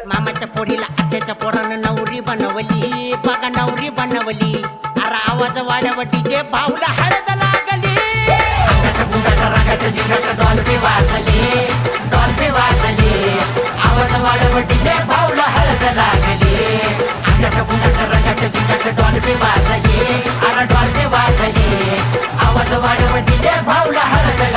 मामाच्या पोरीला आत्याच्या पोरानं नवरी बनवली, बघा नवरी बनवली. अरे आवाज वाढव डीजे भाऊला हळद लागली. डॉल्बी वाजली, डॉल्बी वाजली. आवाज वाढव डीजे भाऊला हळद लागली. डॉल्बी वाजली, अरे डॉल्बी वाजली. आवाज वाढव डीजे भाऊला हळद लागली.